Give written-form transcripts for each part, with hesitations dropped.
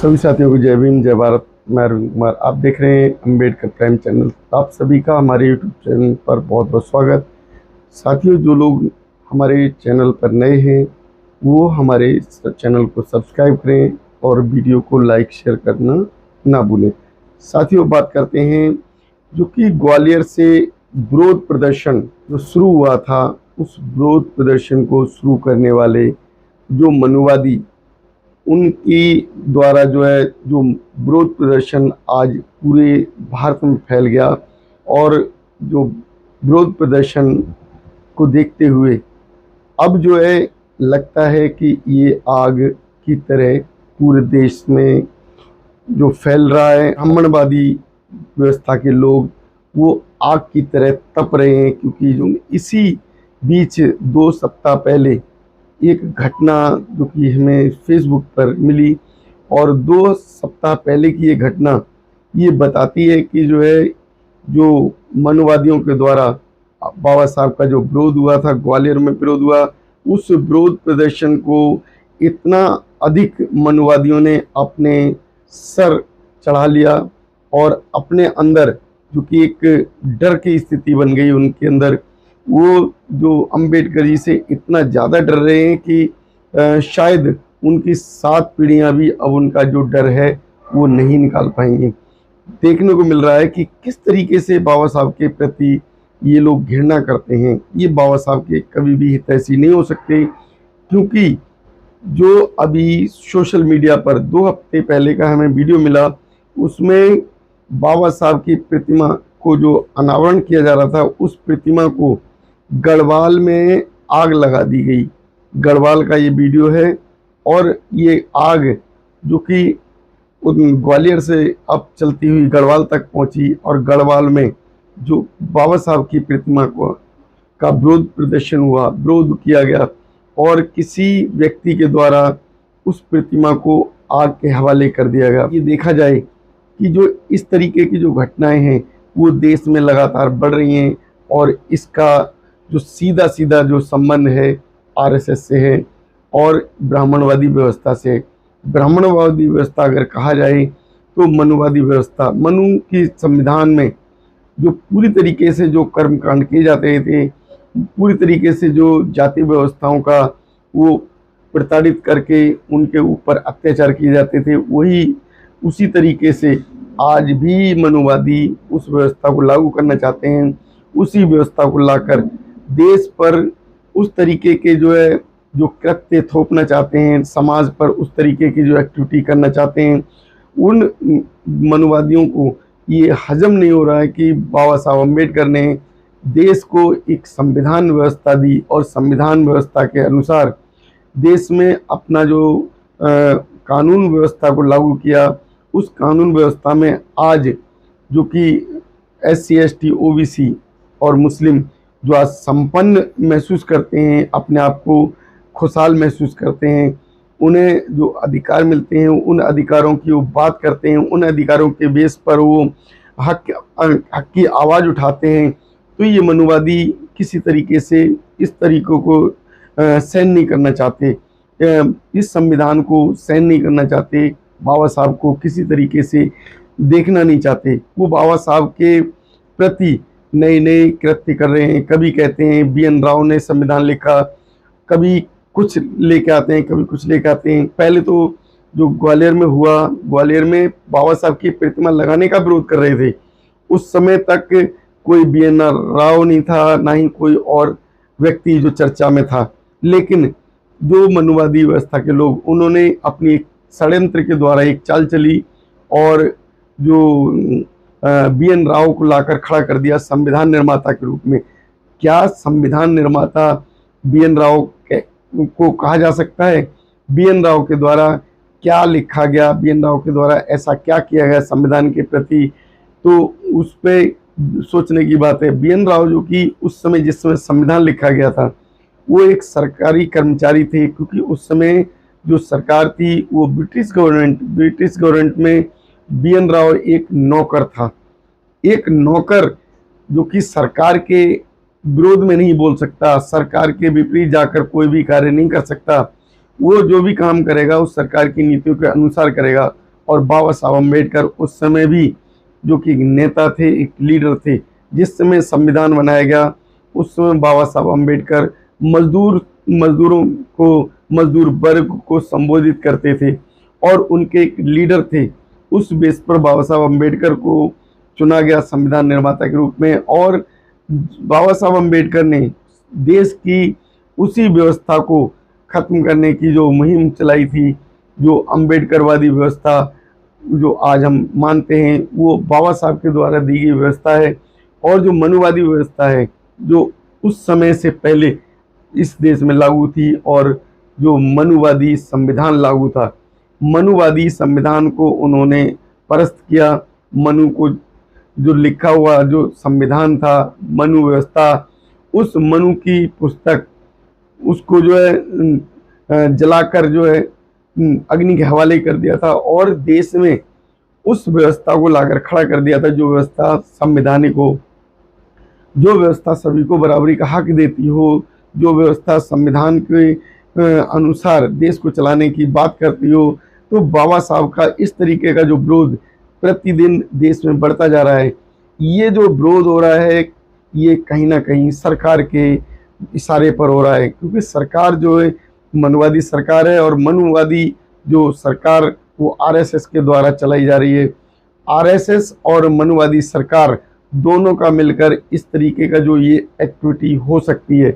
सभी साथियों को जय भीम जय भारत। मैं अरविंद कुमार, आप देख रहे हैं अम्बेडकर प्राइम चैनल। आप सभी का हमारे यूट्यूब चैनल पर बहुत बहुत स्वागत। साथियों, जो लोग हमारे चैनल पर नए हैं वो हमारे चैनल को सब्सक्राइब करें और वीडियो को लाइक शेयर करना ना भूलें। साथियों, बात करते हैं जो कि ग्वालियर से विरोध प्रदर्शन जो शुरू हुआ था, उस विरोध प्रदर्शन को शुरू करने वाले जो मनुवादी, उनकी द्वारा जो विरोध प्रदर्शन आज पूरे भारत में फैल गया। और जो विरोध प्रदर्शन को देखते हुए अब लगता है कि ये आग की तरह पूरे देश में जो फैल रहा है। ब्राह्मणवादी व्यवस्था के लोग वो आग की तरह तप रहे हैं, क्योंकि जो इसी बीच 2 सप्ताह पहले एक घटना जो कि हमें फेसबुक पर मिली, और 2 सप्ताह पहले की ये घटना ये बताती है कि जो मनुवादियों के द्वारा बाबा साहब का जो विरोध हुआ था, ग्वालियर में विरोध हुआ, उस विरोध प्रदर्शन को इतना अधिक मनुवादियों ने अपने सर चढ़ा लिया और अपने अंदर जो कि एक डर की स्थिति बन गई उनके अंदर। वो जो अम्बेडकर जी से इतना ज़्यादा डर रहे हैं कि शायद उनकी 7 पीढ़ियां भी अब उनका जो डर है वो नहीं निकाल पाएंगी। देखने को मिल रहा है कि किस तरीके से बाबा साहब के प्रति ये लोग घृणा करते हैं। ये बाबा साहब के कभी भी हितैषी नहीं हो सकते, क्योंकि जो अभी सोशल मीडिया पर 2 हफ्ते पहले का हमें वीडियो मिला, उसमें बाबा साहब की प्रतिमा को जो अनावरण किया जा रहा था, उस प्रतिमा को गढ़वाल में आग लगा दी गई। गढ़वाल का ये वीडियो है, और ये आग जो कि ग्वालियर से अब चलती हुई गढ़वाल तक पहुंची, और गढ़वाल में जो बाबा साहब की प्रतिमा का विरोध प्रदर्शन हुआ, विरोध किया गया, और किसी व्यक्ति के द्वारा उस प्रतिमा को आग के हवाले कर दिया गया। ये देखा जाए कि जो इस तरीके की जो घटनाएं हैं वो देश में लगातार बढ़ रही हैं, और इसका जो सीधा सीधा जो संबंध है आरएसएस से है और ब्राह्मणवादी व्यवस्था से। ब्राह्मणवादी व्यवस्था अगर कहा जाए तो मनुवादी व्यवस्था, मनु की संविधान में जो पूरी तरीके से जो कर्मकांड किए जाते थे, पूरी तरीके से जो जाति व्यवस्थाओं का वो प्रताड़ित करके उनके ऊपर अत्याचार किए जाते थे, वही उसी तरीके से आज भी मनुवादी उस व्यवस्था को लागू करना चाहते हैं। उसी व्यवस्था को लाकर देश पर उस तरीके के जो कृत्य थोपना चाहते हैं, समाज पर उस तरीके की जो एक्टिविटी करना चाहते हैं। उन मनुवादियों को ये हजम नहीं हो रहा है कि बाबा साहब अम्बेडकर ने देश को एक संविधान व्यवस्था दी, और संविधान व्यवस्था के अनुसार देश में अपना जो कानून व्यवस्था को लागू किया। उस कानून व्यवस्था में आज जो कि SC ST OBC और मुस्लिम जो आज संपन्न महसूस करते हैं, अपने आप को खुशहाल महसूस करते हैं, उन्हें जो अधिकार मिलते हैं उन अधिकारों की वो बात करते हैं, उन अधिकारों के बेस पर वो हक की आवाज़ उठाते हैं। तो ये मनुवादी किसी तरीके से इस तरीकों को सहन नहीं करना चाहते, इस संविधान को सहन नहीं करना चाहते, बाबा साहब को किसी तरीके से देखना नहीं चाहते। वो बाबा साहब के प्रति नए नए कृत्य कर रहे हैं। कभी कहते हैं BN राव ने संविधान लिखा, कभी कुछ लेके आते हैं, कभी कुछ लेके आते हैं। पहले तो जो ग्वालियर में हुआ, ग्वालियर में बाबा साहब की प्रतिमा लगाने का विरोध कर रहे थे। उस समय तक कोई BN राव नहीं था, ना ही कोई और व्यक्ति जो चर्चा में था। लेकिन जो मनुवादी व्यवस्था के लोग, उन्होंने अपनी एक षड्यंत्र के द्वारा एक चाल चली, और जो BN राव को लाकर खड़ा कर दिया संविधान निर्माता के रूप में। क्या संविधान निर्माता BN राव को कहा जा सकता है? BN राव के द्वारा क्या लिखा गया, BN राव के द्वारा ऐसा क्या किया गया संविधान के प्रति, तो उस पर सोचने की बात है। BN राव जो कि उस समय जिस समय संविधान लिखा गया था वो एक सरकारी कर्मचारी थे, क्योंकि उस समय जो सरकार थी वो ब्रिटिश गवर्नमेंट में BN राव एक नौकर था। एक नौकर जो कि सरकार के विरोध में नहीं बोल सकता, सरकार के विपरीत जाकर कोई भी कार्य नहीं कर सकता। वो जो भी काम करेगा उस सरकार की नीतियों के अनुसार करेगा। और बाबा साहब अम्बेडकर उस समय भी जो कि एक नेता थे, एक लीडर थे। जिस समय संविधान बनाया गया उस समय बाबा साहब अम्बेडकर मजदूरों को, मजदूर वर्ग को संबोधित करते थे और उनके एक लीडर थे। उस बेस पर बाबा साहब अम्बेडकर को चुना गया संविधान निर्माता के रूप में, और बाबा साहब अम्बेडकर ने देश की उसी व्यवस्था को खत्म करने की जो मुहिम चलाई थी, जो अम्बेडकरवादी व्यवस्था जो आज हम मानते हैं, वो बाबा साहब के द्वारा दी गई व्यवस्था है। और जो मनुवादी व्यवस्था है जो उस समय से पहले इस देश में लागू थी, और जो मनुवादी संविधान लागू था, मनुवादी संविधान को उन्होंने परस्त किया। मनु को जो लिखा हुआ जो संविधान था, मनु व्यवस्था, उस मनु की पुस्तक उसको जो है जलाकर जो है अग्नि के हवाले कर दिया था, और देश में उस व्यवस्था को लाकर खड़ा कर दिया था, जो व्यवस्था संवैधानिक हो, जो व्यवस्था सभी को बराबरी का हक देती हो, जो व्यवस्था संविधान के अनुसार देश को चलाने की बात करती हो। तो बाबा साहब का इस तरीके का जो विरोध प्रतिदिन देश में बढ़ता जा रहा है, ये जो विरोध हो रहा है ये कहीं ना कहीं सरकार के इशारे पर हो रहा है, क्योंकि सरकार जो है मनुवादी सरकार है, और मनुवादी जो सरकार वो आरएसएस के द्वारा चलाई जा रही है। आरएसएस और मनुवादी सरकार दोनों का मिलकर इस तरीके का जो ये एक्टिविटी हो सकती है,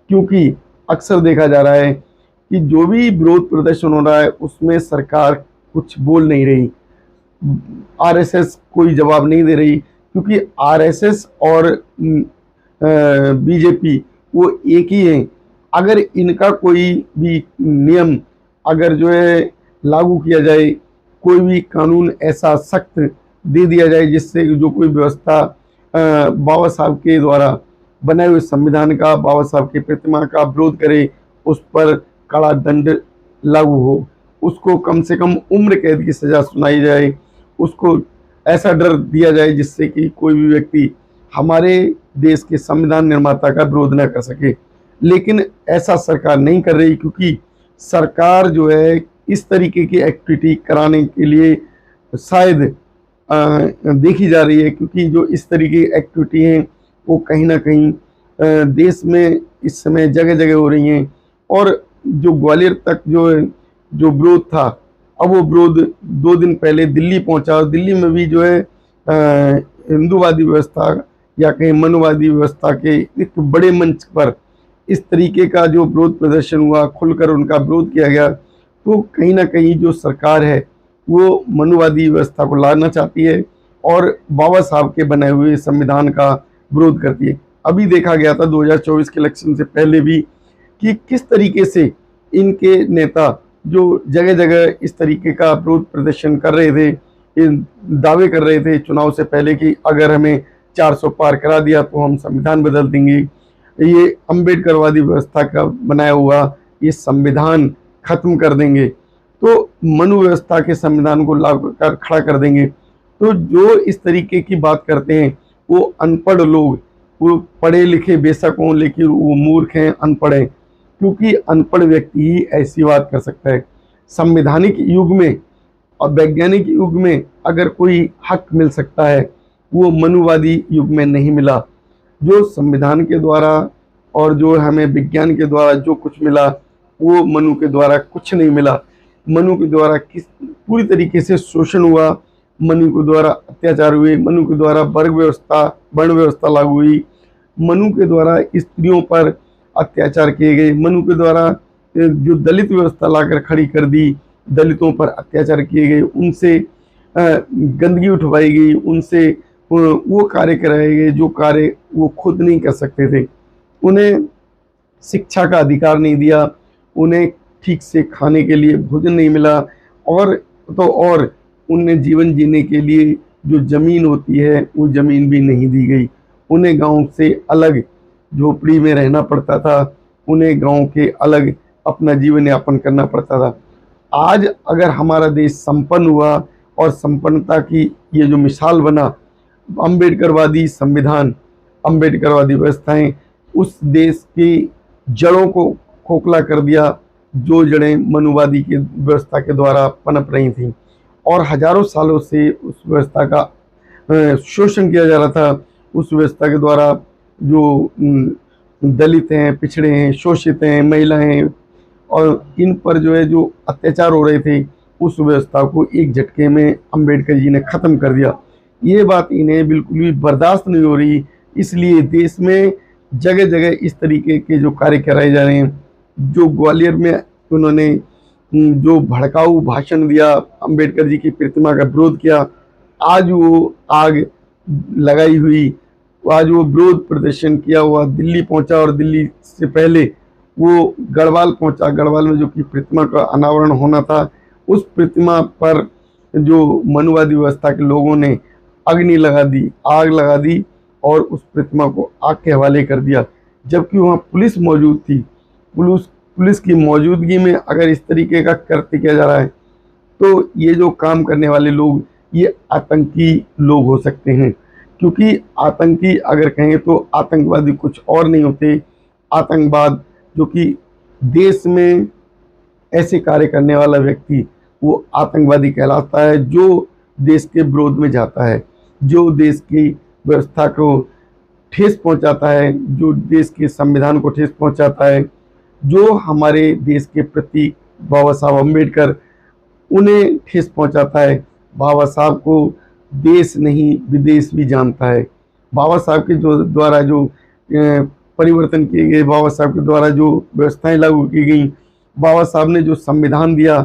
क्योंकि अक्सर देखा जा रहा है कि जो भी विरोध प्रदर्शन हो रहा है उसमें सरकार कुछ बोल नहीं रही, आरएसएस कोई जवाब नहीं दे रही, क्योंकि आरएसएस और बीजेपी वो एक ही हैं। अगर इनका कोई भी नियम अगर जो है लागू किया जाए, कोई भी कानून ऐसा सख्त दे दिया जाए जिससे जो कोई व्यवस्था बाबा साहब के द्वारा बनाए हुए संविधान का, बाबा साहब की प्रतिमा का विरोध करे, उस पर कड़ा दंड लागू हो, उसको कम से कम उम्र कैद की सज़ा सुनाई जाए, उसको ऐसा डर दिया जाए जिससे कि कोई भी व्यक्ति हमारे देश के संविधान निर्माता का विरोध न कर सके। लेकिन ऐसा सरकार नहीं कर रही, क्योंकि सरकार जो है इस तरीके की एक्टिविटी कराने के लिए शायद देखी जा रही है, क्योंकि जो इस तरीके की एक्टिविटी हैं वो कहीं ना कहीं देश में इस समय जगह जगह हो रही हैं। और जो ग्वालियर तक जो विरोध था, अब वो विरोध 2 दिन पहले दिल्ली पहुंचा, और दिल्ली में भी जो है हिंदूवादी व्यवस्था या कहीं मनुवादी व्यवस्था के एक बड़े मंच पर इस तरीके का जो विरोध प्रदर्शन हुआ, खुलकर उनका विरोध किया गया। तो कहीं ना कहीं जो सरकार है वो मनुवादी व्यवस्था को लाना चाहती है और बाबा साहब के बनाए हुए संविधान का विरोध करती है। अभी देखा गया था 2024 के इलेक्शन से पहले भी कि किस तरीके से इनके नेता जो जगह जगह इस तरीके का विरोध प्रदर्शन कर रहे थे, दावे कर रहे थे चुनाव से पहले कि अगर हमें 400 पार करा दिया तो हम संविधान बदल देंगे, ये अम्बेडकरवादी व्यवस्था का बनाया हुआ ये संविधान खत्म कर देंगे, तो मनु व्यवस्था के संविधान को लागू कर खड़ा कर देंगे। तो जो इस तरीके की बात करते हैं वो अनपढ़ लोग, वो पढ़े लिखे बेशक हों लेकिन वो मूर्ख हैं, अनपढ़ हैं, क्योंकि अनपढ़ व्यक्ति ही ऐसी बात कर सकता है। संवैधानिक युग में और वैज्ञानिक युग में अगर कोई हक मिल सकता है वो मनुवादी युग में नहीं मिला। जो संविधान के द्वारा और जो हमें विज्ञान के द्वारा जो कुछ मिला वो मनु के द्वारा कुछ नहीं मिला। मनु के द्वारा पूरी तरीके से शोषण हुआ, मनु के द्वारा अत्याचार हुए, मनु के द्वारा वर्ण व्यवस्था लागू हुई, मनु के द्वारा स्त्रियों पर अत्याचार किए गए, मनु के द्वारा जो दलित व्यवस्था लाकर खड़ी कर दी, दलितों पर अत्याचार किए गए, उनसे गंदगी उठवाई गई, उनसे वो कार्य कराए गए जो कार्य वो खुद नहीं कर सकते थे। उन्हें शिक्षा का अधिकार नहीं दिया, उन्हें ठीक से खाने के लिए भोजन नहीं मिला, और उन्हें जीवन जीने के लिए जो ज़मीन होती है वो ज़मीन भी नहीं दी गई। उन्हें गांव से अलग झोपड़ी में रहना पड़ता था, उन्हें गांव के अलग अपना जीवन यापन करना पड़ता था। आज अगर हमारा देश संपन्न हुआ और संपन्नता की ये जो मिसाल बना, अम्बेडकरवादी संविधान, अम्बेडकरवादी व्यवस्थाएं उस देश की जड़ों को खोखला कर दिया, जो जड़ें मनुवादी की व्यवस्था के द्वारा पनप रही थीं। और हजारों सालों से उस व्यवस्था का शोषण किया जा रहा था। उस व्यवस्था के द्वारा जो दलित हैं, पिछड़े हैं, शोषित हैं, महिलाएं हैं, और इन पर जो है जो अत्याचार हो रहे थे, उस व्यवस्था को एक झटके में अंबेडकर जी ने ख़त्म कर दिया। ये बात इन्हें बिल्कुल भी बर्दाश्त नहीं हो रही, इसलिए देश में जगह जगह इस तरीके के जो कार्य कराए जा रहे हैं। जो ग्वालियर में उन्होंने जो भड़काऊ भाषण दिया, अंबेडकर जी की प्रतिमा का विरोध किया, आज वो आग लगाई हुई, आज वो विरोध प्रदर्शन किया हुआ दिल्ली पहुंचा, और दिल्ली से पहले वो गढ़वाल पहुंचा। गढ़वाल में जो कि प्रतिमा का अनावरण होना था, उस प्रतिमा पर जो मनुवादी व्यवस्था के लोगों ने अग्नि लगा दी, आग लगा दी, और उस प्रतिमा को आग के हवाले कर दिया, जबकि वहाँ पुलिस मौजूद थी। पुलिस की मौजूदगी में अगर इस तरीके का कृत्य किया जा रहा है, तो ये जो काम करने वाले लोग ये आतंकी लोग हो सकते हैं। क्योंकि आतंकी अगर कहें तो आतंकवादी कुछ और नहीं होते। आतंकवाद जो कि देश में ऐसे कार्य करने वाला व्यक्ति, वो आतंकवादी कहलाता है, जो देश के विरोध में जाता है, जो देश की व्यवस्था को ठेस पहुंचाता है, जो देश के संविधान को ठेस पहुंचाता है, जो हमारे देश के प्रतीक बाबा साहब अम्बेडकर, उन्हें ठेस पहुंचाता है। बाबा साहब को देश नहीं विदेश भी जानता है। बाबा साहब के जो द्वारा जो परिवर्तन किए गए, बाबा साहब के द्वारा जो व्यवस्थाएं लागू की गई, बाबा साहब ने जो संविधान दिया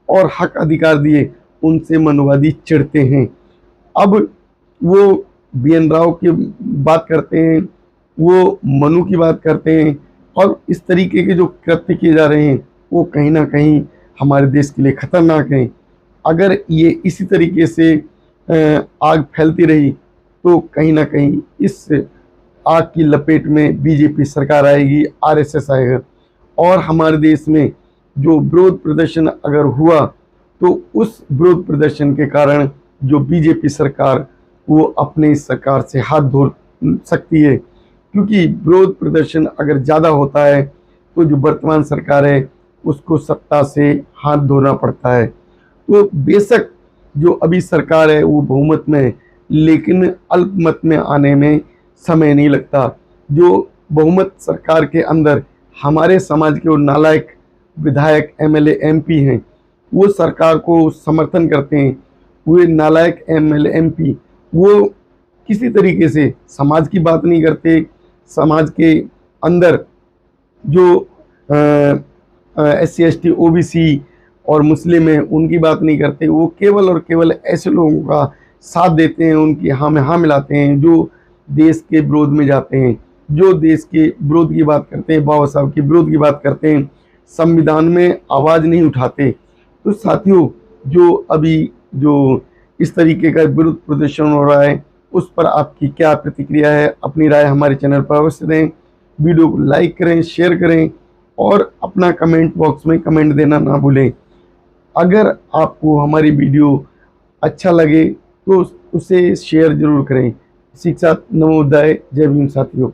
और हक अधिकार दिए, उनसे मनुवादी चिढ़ते हैं। अब वो BN राव की बात करते हैं, वो मनु की बात करते हैं, और इस तरीके के जो कृत्य किए जा रहे हैं वो कहीं ना कहीं हमारे देश के लिए खतरनाक हैं। अगर ये इसी तरीके से आग फैलती रही, तो कहीं ना कहीं इस आग की लपेट में BJP सरकार आएगी, RSS आएगा, और हमारे देश में जो विरोध प्रदर्शन अगर हुआ, तो उस विरोध प्रदर्शन के कारण जो BJP सरकार, वो अपने इस सरकार से हाथ धो सकती है। क्योंकि विरोध प्रदर्शन अगर ज़्यादा होता है, तो जो वर्तमान सरकार है उसको सत्ता से हाथ धोना पड़ता है। तो बेशक जो अभी सरकार है वो बहुमत में है, लेकिन अल्पमत में आने में समय नहीं लगता। जो बहुमत सरकार के अंदर हमारे समाज के वो नालायक विधायक, MLA, MP हैं, वो सरकार को समर्थन करते हैं। वे नालायक MLA, MP वो किसी तरीके से समाज की बात नहीं करते। समाज के अंदर जो SC, ST, OBC और मुस्लिम हैं, उनकी बात नहीं करते। वो केवल और केवल ऐसे लोगों का साथ देते हैं, उनकी हाँ में हाँ मिलाते हैं, जो देश के विरोध में जाते हैं, जो देश के विरोध की बात करते हैं, बाबा साहब के विरोध की बात करते हैं, संविधान में आवाज़ नहीं उठाते। तो साथियों, जो अभी जो इस तरीके का विरोध प्रदर्शन हो रहा है, उस पर आपकी क्या प्रतिक्रिया है? अपनी राय हमारे चैनल पर अवश्य दें। वीडियो को लाइक करें, शेयर करें, और अपना कमेंट बॉक्स में कमेंट देना ना भूलें। अगर आपको हमारी वीडियो अच्छा लगे तो उसे शेयर जरूर करें। इसी के साथ नमोदय, जय भीम साथियों।